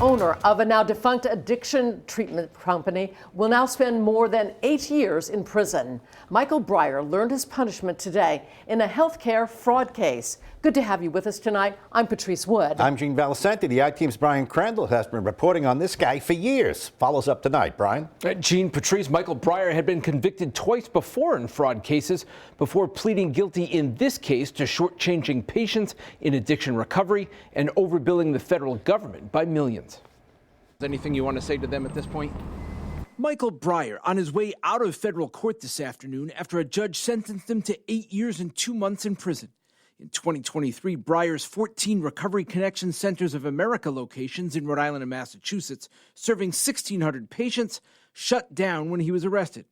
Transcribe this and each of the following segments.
owner of a now defunct addiction treatment company will now spend more than 8 years in prison. Michael Brier learned his punishment today in a healthcare fraud case. Good to have you with us tonight. I'm Patrice Wood. I'm Gene Valicenti. The I-Team's Brian Crandall has been reporting on this guy for years. Follows up tonight. Brian? Gene, Patrice, Michael Brier had been convicted twice before in fraud cases before pleading guilty in this case to shortchanging patients in addiction recovery and overbilling the federal government by millions. Anything you want to say to them at this point? Michael Brier on his way out of federal court this afternoon after a judge sentenced him to 8 years and 2 months in prison. In 2023, Brier's 14 Recovery Connection Centers of America locations in Rhode Island and Massachusetts, serving 1,600 patients, shut down when he was arrested.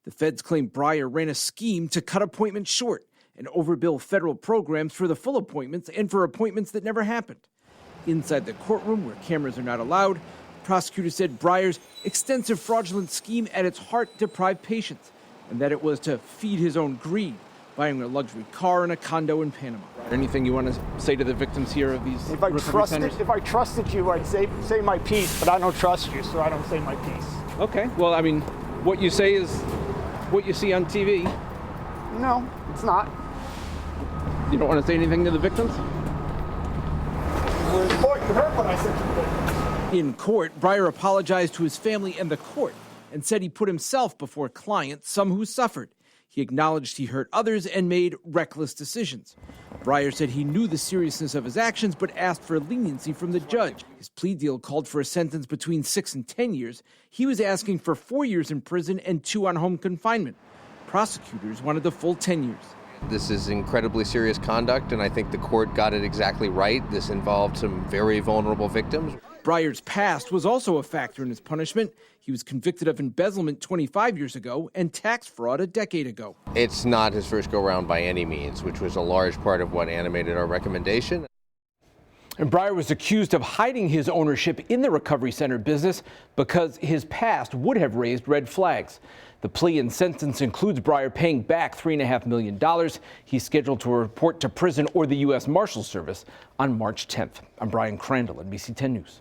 The feds claim Brier ran a scheme to cut appointments short and overbill federal programs for the full appointments and for appointments that never happened. Inside the courtroom, where cameras are not allowed, the prosecutor said Brier's extensive fraudulent scheme at its heart deprived patients, and that it was to feed his own greed, buying a luxury car and a condo in Panama. Anything you want to say to the victims here of these recovery centers? If I trusted you, I'd say my piece, but I don't trust you, so I don't say my piece. Okay, well, I mean, what you say is what you see on TV. No, it's not. You don't want to say anything to the victims? We're in court. You heard what I said to the victims. In court, Brier apologized to his family and the court and said he put himself before clients, some who suffered. He acknowledged he hurt others and made reckless decisions. Brier said he knew the seriousness of his actions but asked for leniency from the judge. His plea deal called for a sentence between 6 and 10 years. He was asking for 4 years in prison and 2 on home confinement. Prosecutors wanted the full 10 years. This is incredibly serious conduct, and I think the court got it exactly right. This involved some very vulnerable victims. Brier's past was also a factor in his punishment. He was convicted of embezzlement 25 years ago and tax fraud a decade ago. It's not his first go-round by any means, which was a large part of what animated our recommendation. And Brier was accused of hiding his ownership in the recovery center business because his past would have raised red flags. The plea and sentence includes Brier paying back $3.5 million. He's scheduled to report to prison or the U.S. Marshals Service on March 10th. I'm Brian Crandall, NBC 10 News.